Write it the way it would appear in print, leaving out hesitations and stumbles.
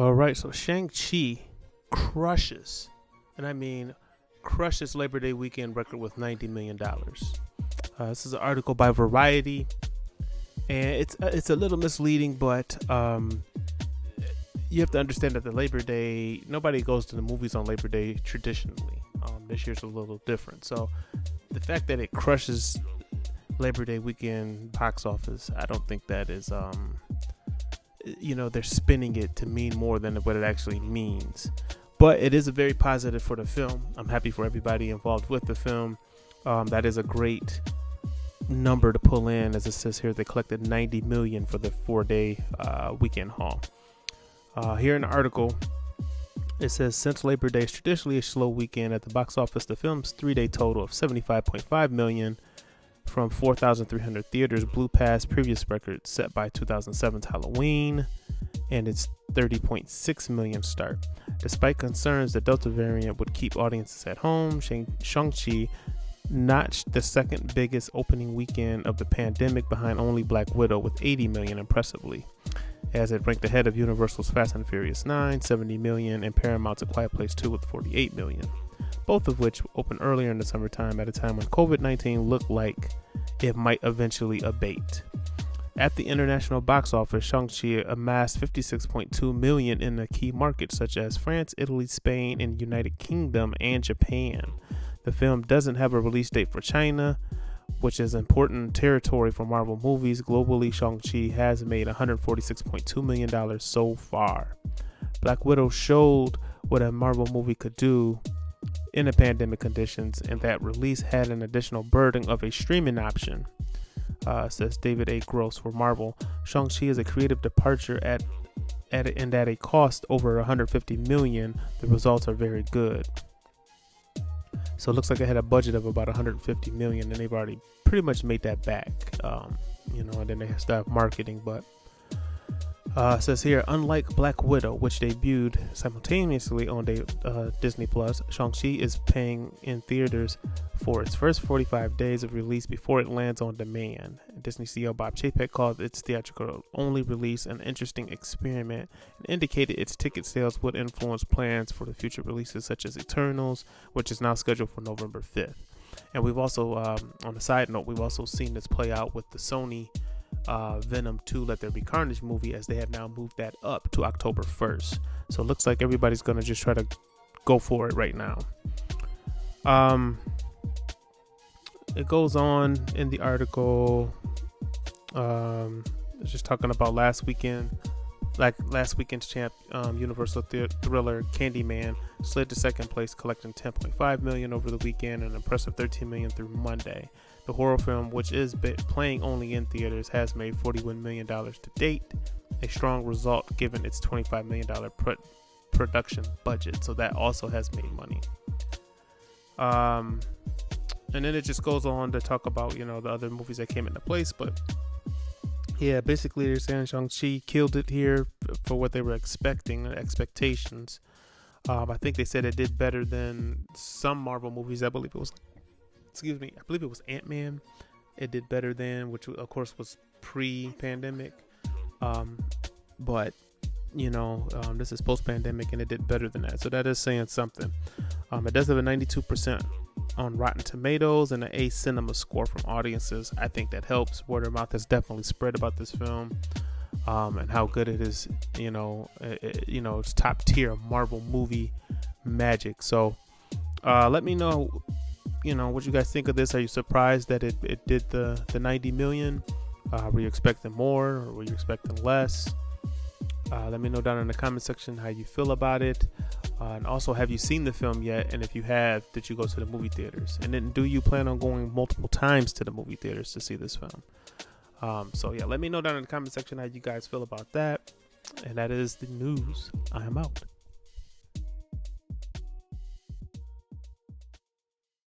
All right, so Shang-Chi crushes, and I mean crushes Labor Day weekend record with $90 million. This is an article by Variety, and it's a little misleading, but you have to understand that the Labor Day, nobody goes to the movies on Labor Day traditionally. This year's a little different. So the fact that it crushes Labor Day weekend box office, I don't think that is, they're spinning it to mean more than what it actually means. But it is a very positive for the film. I'm happy for everybody involved with the film. That is a great number to pull in. As it says here, they collected $90 million for the 4-day weekend haul. Here in the article, it says, since Labor Day is traditionally a slow weekend at the box office, the film's 3-day total of $75.5 million from 4,300 theaters blew past previous records set by 2007's Halloween and its $30.6 million start. Despite concerns the Delta variant would keep audiences at home, Shang-Chi notched the second biggest opening weekend of the pandemic behind only Black Widow with $80 million impressively, as it ranked ahead of Universal's Fast and Furious 9, $70 million, and Paramount's A Quiet Place 2 with $48 million, both of which opened earlier in the summertime at a time when COVID-19 looked like it might eventually abate. At the international box office, Shang-Chi amassed $56.2 million in the key markets such as France, Italy, Spain, and United Kingdom, and Japan. The film doesn't have a release date for China, which is important territory for Marvel movies. Globally, Shang-Chi has made $146.2 million so far. Black Widow showed what a Marvel movie could do in the pandemic conditions, and that release had an additional burden of a streaming option, says David A. Gross for Marvel. Shang-Chi is a creative departure and at a cost over $150 million. The results are very good. So it looks like it had a budget of about $150 million, and they've already pretty much made that back, and then they start marketing. But it says here, unlike Black Widow, which debuted simultaneously on Disney Plus, Shang-Chi is paying in theaters for its first 45 days of release before it lands on demand. Disney CEO Bob Chapek called its theatrical-only release an interesting experiment and indicated its ticket sales would influence plans for the future releases such as Eternals, which is now scheduled for November 5th. And we've also, on a side note, we've also seen this play out with the Sony Venom 2 Let There Be Carnage movie, as they have now moved that up to October 1st. So it looks like everybody's going to just try to go for it right now. It goes on in the article. It's just talking about last weekend's champ, Universal thriller Candyman slid to second place, collecting $10.5 million over the weekend, and an impressive $13 million through Monday. The horror film, which is playing only in theaters, has made $41 million to date, a strong result given its $25 million production budget. So that also has made money. And then it just goes on to talk about, the other movies that came into place. But yeah, basically they're saying Shang-Chi killed it here for what they were expecting, expectations. I think they said it did better than some Marvel movies. I believe it was Ant-Man. It did better than, which of course was pre-pandemic. But this is post-pandemic, and it did better than that. So that is saying something. It does have a 92% on Rotten Tomatoes and an A Cinema score from audiences. I think that helps. Word of mouth has definitely spread about this film, and how good it is. It's top tier Marvel movie magic. So let me know, what you guys think of this. Are you surprised that it did the 90 million? Were you expecting more, or were you expecting less? Let me know down in the comment section how you feel about it. And also, have you seen the film yet? And if you have, did you go to the movie theaters? And then do you plan on going multiple times to the movie theaters to see this film? So yeah, let me know down in the comment section how you guys feel about that. And that is the news. I am out.